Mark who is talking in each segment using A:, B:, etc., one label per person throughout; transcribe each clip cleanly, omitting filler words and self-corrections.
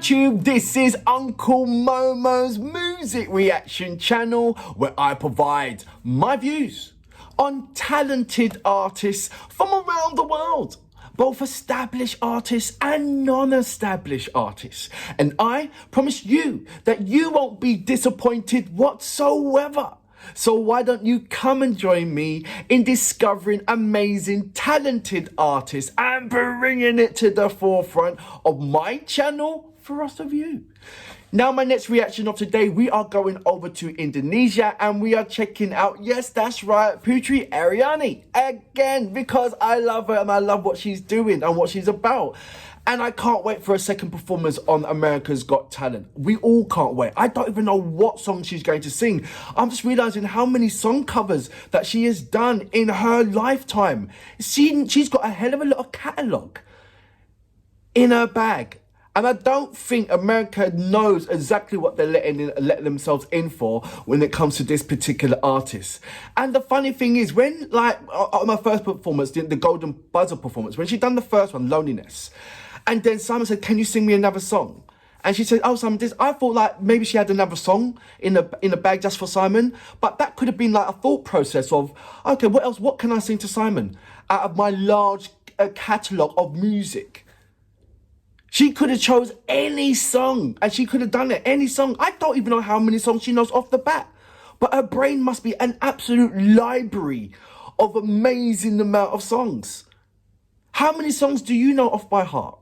A: YouTube, this is Uncle Momo's music reaction channel where I provide my views on talented artists from around the world, both established artists and non-established artists. And I promise you that you won't be disappointed whatsoever. So why don't you come and join me in discovering amazing, talented artists and bringing it to the forefront of my channel for us to view. Now, my next reaction of today, we are going over to Indonesia and we are checking out, yes, that's right, Putri Ariani again, because I love her and I love what she's doing and what she's about. And I can't wait for a second performance on America's Got Talent. We all can't wait. I don't even know what song she's going to sing. I'm just realizing how many song covers that she has done in her lifetime. She's got a hell of a lot of catalogue in her bag. And I don't think America knows exactly what they're letting themselves in for when it comes to this particular artist. And the funny thing is, when, like, on my first performance, the Golden Buzzer performance, when she done the first one, Loneliness, and then Simon said, can you sing me another song? And she said, oh, Simon, this, I thought like maybe she had another song in a bag just for Simon. But that could have been like a thought process of, okay, what else? What can I sing to Simon out of my large catalogue of music? She could have chose any song and she could have done it, any song. I don't even know how many songs she knows off the bat. But her brain must be an absolute library of amazing amount of songs. How many songs do you know off by heart?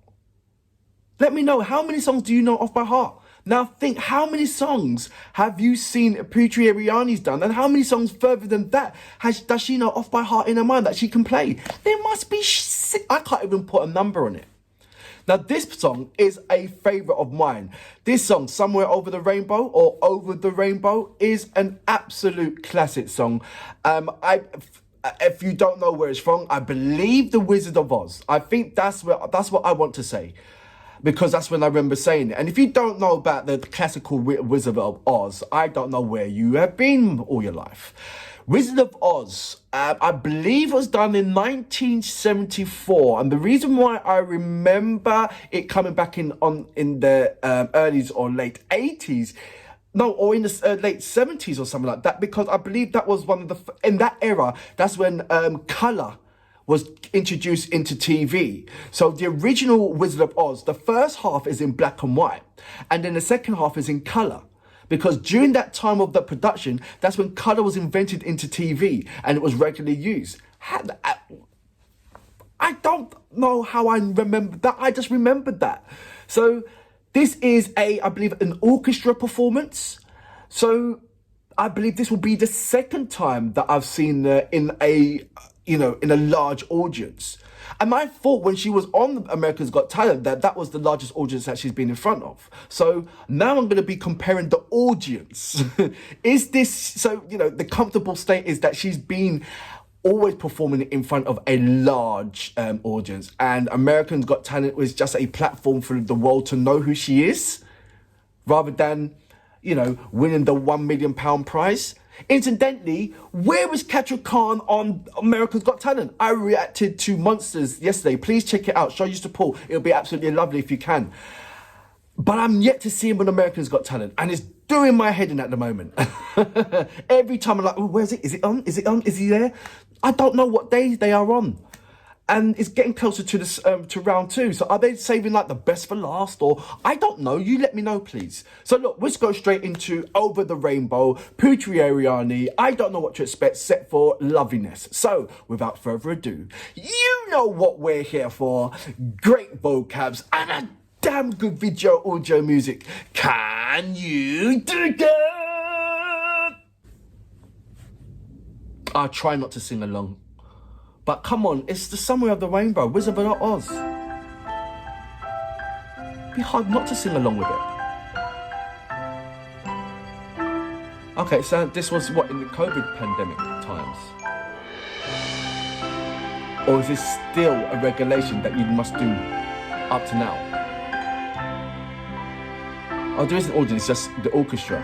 A: Let me know, how many songs do you know off by heart? Now think, how many songs have you seen Putri Ariani's done? And how many songs further than that does she know off by heart in her mind that she can play? There must be, I can't even put a number on it. Now this song is a favourite of mine. This song, Somewhere Over the Rainbow or Over the Rainbow, is an absolute classic song. If you don't know where it's from, I believe The Wizard of Oz. I think that's what I want to say, because that's when I remember saying it. And if you don't know about the classical Wizard of Oz, I don't know where you have been all your life. Wizard of Oz, I believe was done in 1974. And the reason why I remember it coming back in the early or late 80s, no, or in the late 70s or something like that, because I believe that was one of the, in that era, that's when colour was introduced into TV. So the original Wizard of Oz, the first half is in black and white, and then the second half is in colour. Because during that time of the production, that's when colour was invented into TV and it was regularly used. I don't know how I remember that. I just remembered that. So this is I believe, an orchestra performance. So I believe this will be the second time that I've seen her in a large audience. And I thought when she was on America's Got Talent that was the largest audience that she's been in front of. So now I'm going to be comparing the audience. Is this, so, the comfortable state is that she's been always performing in front of a large audience. And America's Got Talent was just a platform for the world to know who she is, rather than, winning the £1 million prize. Incidentally, where was Katra Khan on America's Got Talent? I reacted to Monsters yesterday. Please check it out. Show your support. It'll be absolutely lovely if you can. But I'm yet to see him on America's Got Talent, and it's doing my head in at the moment. Every time I'm like, oh, where is it? Is it on? Is it on? Is he there? I don't know what days they are on. And it's getting closer to this to round 2. So are they saving like the best for last, or I don't know? You let me know, please. So look, let's go straight into Over the Rainbow, Putri Ariani. I don't know what to expect, set for loveliness. So without further ado, you know what we're here for. Great vocabs and a damn good audio music. Can you dig it? I'll try not to sing along. But come on, it's the Somewhere of the Rainbow, Wizard of Oz. It'd be hard not to sing along with it. Okay, so this was what, in the COVID pandemic times? Or is this still a regulation that you must do up to now? Oh, there is an audience, just the orchestra.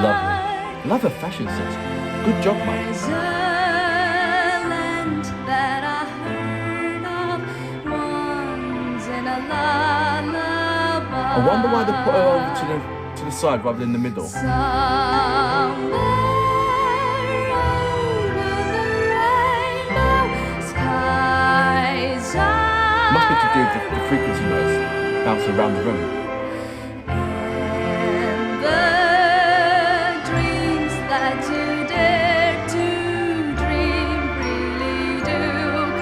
A: Lovely. Love her fashion sense. Good job, Mum.
B: There's a land that I heard of once in a lullaby.
A: I wonder why they put her over to the side rather than in the middle.
B: Somewhere over the rainbow skies are
A: Must be to do with the frequency notes bouncing around the room.
B: and the dreams that you dare to dream really do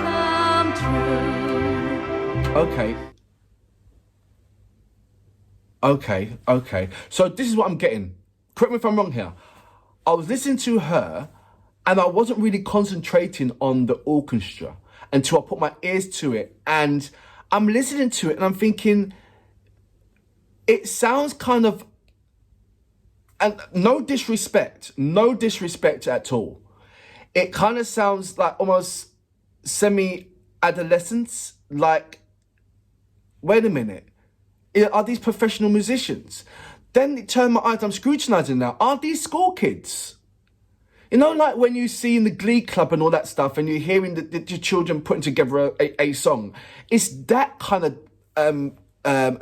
B: come true.
A: Okay. So this is what I'm getting. Correct me if I'm wrong here. I was listening to her and I wasn't really concentrating on the orchestra until I put my ears to it. And I'm listening to it and I'm thinking, it sounds kind of, and no disrespect at all. It kind of sounds like almost semi-adolescence, like, wait a minute. Are these professional musicians? Then it turned my eyes, I'm scrutinizing now. Are these school kids? You know, like when you see in the Glee Club and all that stuff and you're hearing the children putting together a song. It's that kind of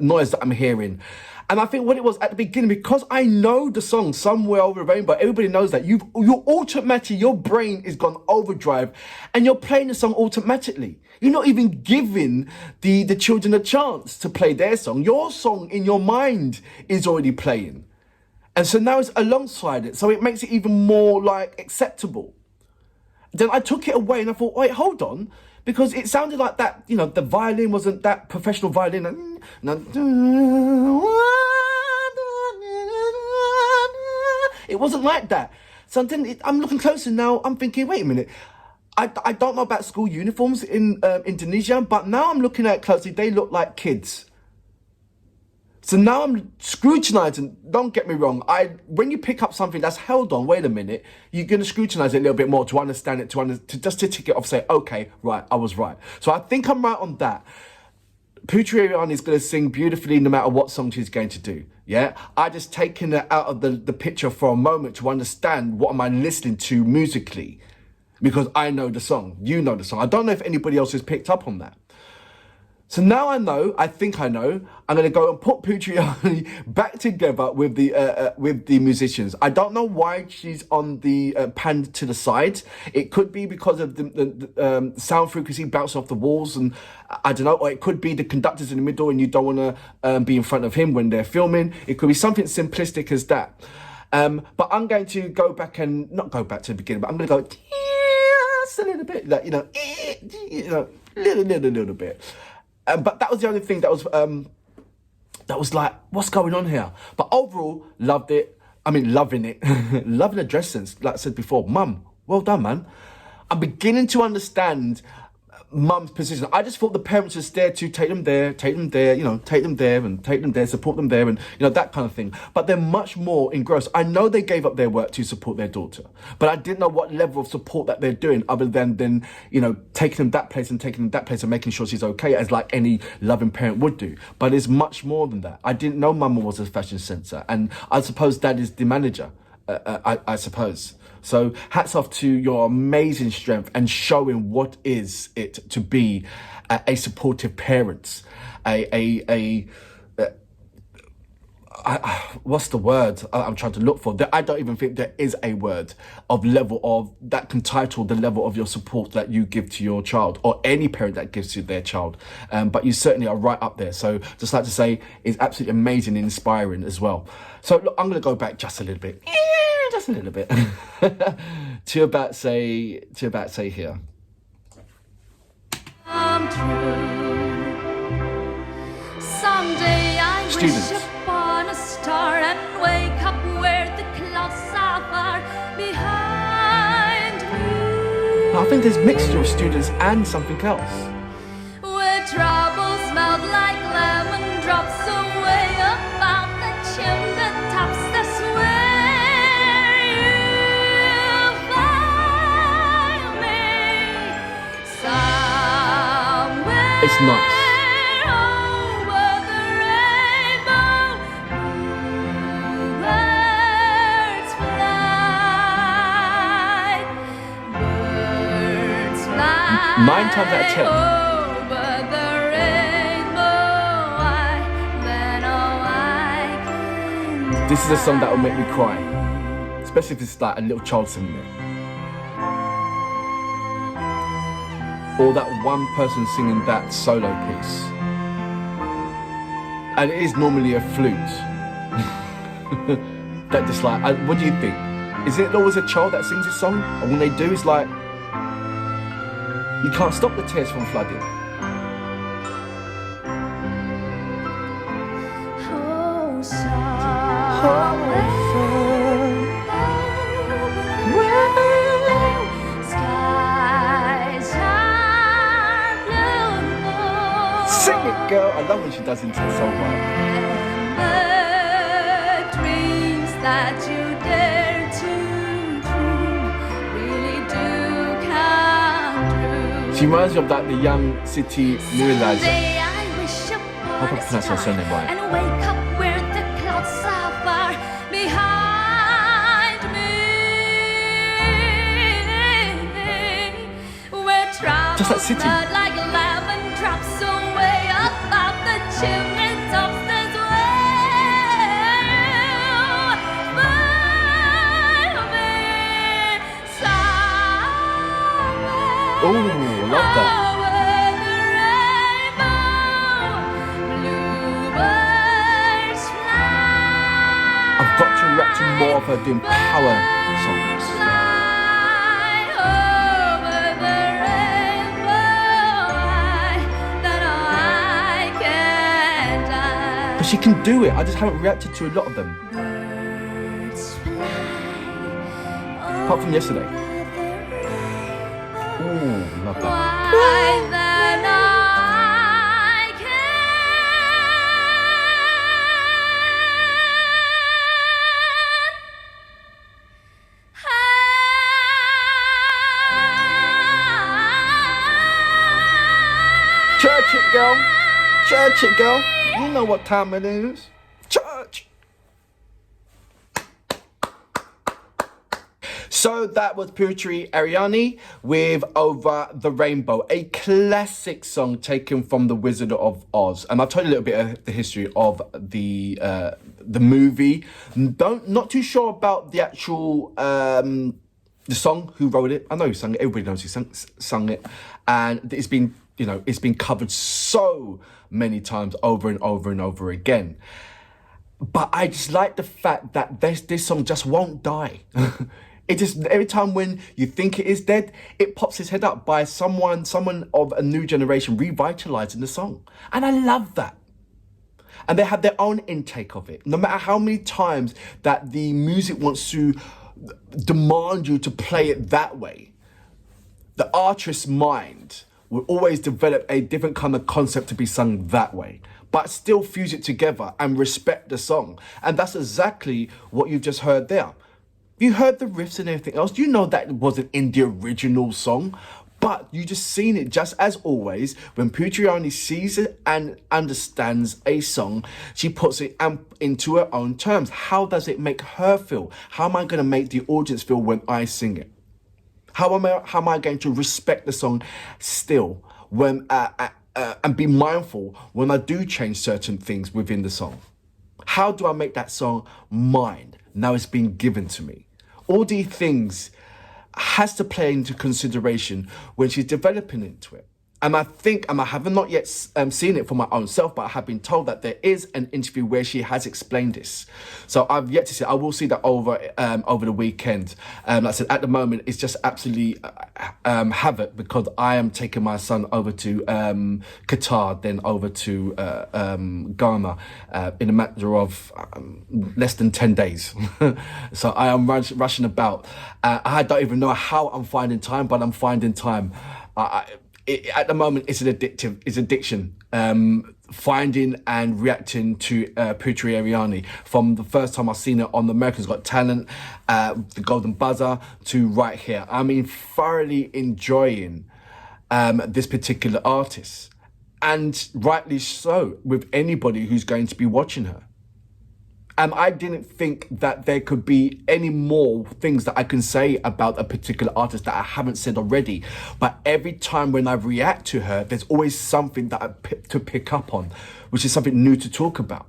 A: noise that I'm hearing. And I think what it was at the beginning, because I know the song Somewhere Over the Rainbow, everybody knows that. You're automatically, your brain is gone overdrive and you're playing the song automatically. You're not even giving the children a chance to play their song. Your song in your mind is already playing. And so now it's alongside it. So it makes it even more like acceptable. Then I took it away and I thought, wait, hold on. Because it sounded like that, you know, the violin wasn't that professional violin. It wasn't like that. So then I'm looking closer now. I'm thinking, wait a minute. I don't know about school uniforms in Indonesia, but now I'm looking at it closely. They look like kids. So now I'm scrutinizing. Don't get me wrong. When you pick up something that's held on, wait a minute, you're going to scrutinize it a little bit more to understand it, to just to tick it off, say, okay, right, I was right. So I think I'm right on that. Putri Ariani is going to sing beautifully no matter what song she's going to do. Yeah, I just taken it out of the picture for a moment to understand what am I listening to musically, because I know the song, you know the song. I don't know if anybody else has picked up on that. So now I think I know, I'm going to go and put Putri Ariani back together with the musicians. I don't know why she's on the panned to the side. It could be because of the sound frequency bouncing off the walls, and I don't know, or it could be the conductor's in the middle and you don't want to be in front of him when they're filming. It could be something simplistic as that. But I'm going to go back and not go back to the beginning, but I'm going to go just a little bit, like, little bit. But that was the only thing that was like, what's going on here? But overall, loved it. I mean, loving it. Loving the dress sense. Like I said before, Mum, well done, man. I'm beginning to understand Mum's position. I just thought the parents just there to take them there, take them there, take them there and take them there, support them there and, that kind of thing. But they're much more engrossed. I know they gave up their work to support their daughter, but I didn't know what level of support that they're doing other than taking them that place and taking them that place and making sure she's okay, as like any loving parent would do. But it's much more than that. I didn't know Mama was a fashion censor, and I suppose Dad is the manager, I suppose. So hats off to your amazing strength and showing what is it to be a supportive parent, what's the word I'm trying to look for? I don't even think there is a word of level of that can title the level of your support that you give to your child, or any parent that gives to their child. But you certainly are right up there. So just like to say, it's absolutely amazing and inspiring as well. So look, I'm going to go back just a little bit. Just a little bit to about say here.
B: Someday I
A: Students.
B: wish upon a star and wake up where the clouds are far behind me.
A: I think there's a mixture of students and something else.
B: Where troubles melt like lemon drops away about the chimney tops. That's where you find me. Somewhere
A: It's nice.
B: over the rainbow, bluebirds
A: 9 times out of 10.
B: Over the rainbow, then all I can
A: This is a song that will make me cry, especially if it's like a little child singing it. Or that one person singing that solo piece. And it is normally a flute. That just like, what do you think? Is it always a child that sings this song? And when they do, it's like, you can't stop the tears from flooding.
B: Oh, sorry. Skies are blue.
A: Sing it, girl. I love when she does into the song part.
B: And the dreams that you dare to dream really do come true.
A: She reminds me of like the young city realizer.
B: Someday I wish
A: Hope I
B: upon a
A: pronounced her surname
B: star
A: right.
B: and wake up where the clouds are far behind me. Where troubles
A: Just like City.
B: flood like lemon drops away above the chimney tops. There's will find me somewhere.
A: Ooh, love that. I've got to react to more of her doing power songs. But she can do it. I just haven't reacted to a lot of them. Apart from yesterday. Ooh, love that. Church it, girl. Church it, girl. You know what time it is. Church. So that was Putri Ariani with Over the Rainbow, a classic song taken from The Wizard of Oz. And I'll tell you a little bit of the history of the movie. Not too sure about the actual the song, who wrote it. I know who sang it. Everybody knows who sung it, and it's been covered so many times over and over and over again. But I just like the fact that this song just won't die. It just, every time when you think it is dead, it pops its head up by someone of a new generation revitalizing the song. And I love that. And they have their own intake of it. No matter how many times that the music wants to demand you to play it that way, the artist's mind will always develop a different kind of concept to be sung that way, but still fuse it together and respect the song. And that's exactly what you've just heard there. You heard the riffs and everything else. You know that it wasn't in the original song, but you just seen it. Just as always, when Putri Ariani sees it and understands a song, she puts it into her own terms. How does it make her feel? How am I going to make the audience feel when I sing it? How am I going to respect the song still when and be mindful when I do change certain things within the song? How do I make that song mine? Now it's been given to me. All these things has to play into consideration when she's developing into it. And I think, and I have not yet seen it for my own self, but I have been told that there is an interview where she has explained this. So I've yet to see it. I will see that over the weekend. Like I said, at the moment, it's just absolutely havoc because I am taking my son over to Qatar, then over to Ghana in a matter of less than 10 days. So I am rushing about. I don't even know how I'm finding time, but I'm finding time. At the moment, it's addiction. Finding and reacting to Putri Ariani from the first time I've seen her on the America's Got Talent, the Golden Buzzer, to right here. I mean, thoroughly enjoying this particular artist, and rightly so with anybody who's going to be watching her. And I didn't think that there could be any more things that I can say about a particular artist that I haven't said already. But every time when I react to her, there's always something that to pick up on, which is something new to talk about.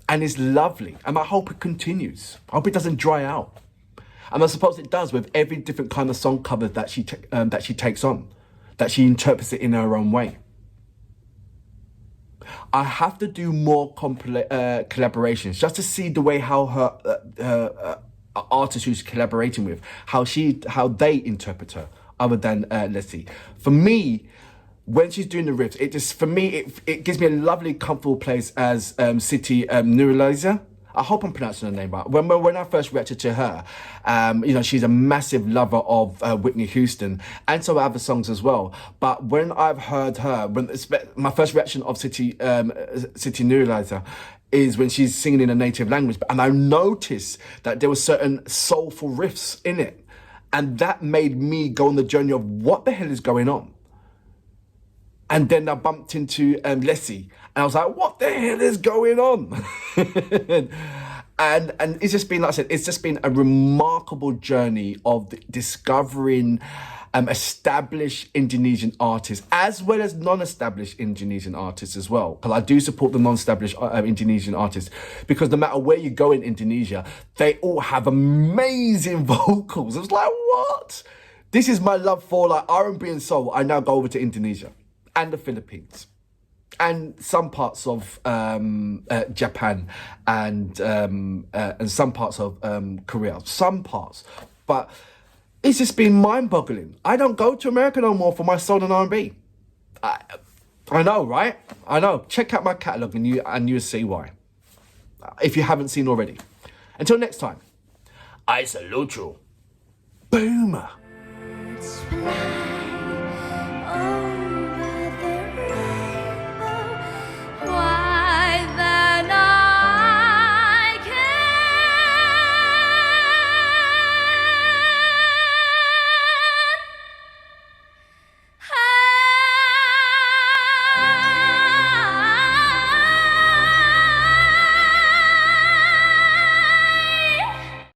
A: And it's lovely. And I hope it continues. I hope it doesn't dry out. And I suppose it does with every different kind of song cover that she takes on, that she interprets it in her own way. I have to do more collaborations just to see the way how her artist who's collaborating with, how they interpret her, other than Leslie. For me, when she's doing the riffs, it gives me a lovely, comfortable place as City Neuralizer. I hope I'm pronouncing her name right. When I first reacted to her, she's a massive lover of Whitney Houston and some other songs as well. But when I've heard her, my first reaction of City Neuralizer is when she's singing in a native language. And I noticed that there were certain soulful riffs in it. And that made me go on the journey of what the hell is going on. And then I bumped into Leslie, and I was like, what the hell is going on? and it's just been, like I said, it's just been a remarkable journey of discovering established Indonesian artists, as well as non-established Indonesian artists as well. Because I do support the non-established Indonesian artists, because no matter where you go in Indonesia, they all have amazing vocals. I was like, what? This is my love for like R&B and soul. I now go over to Indonesia and the Philippines and some parts of Japan and some parts of Korea, some parts. But it's just been mind-boggling. I don't go to America no more for my soul and R&B. I know, right? I know. Check out my catalogue and you'll see why, if you haven't seen already. Until next time, I salute you. Boomer.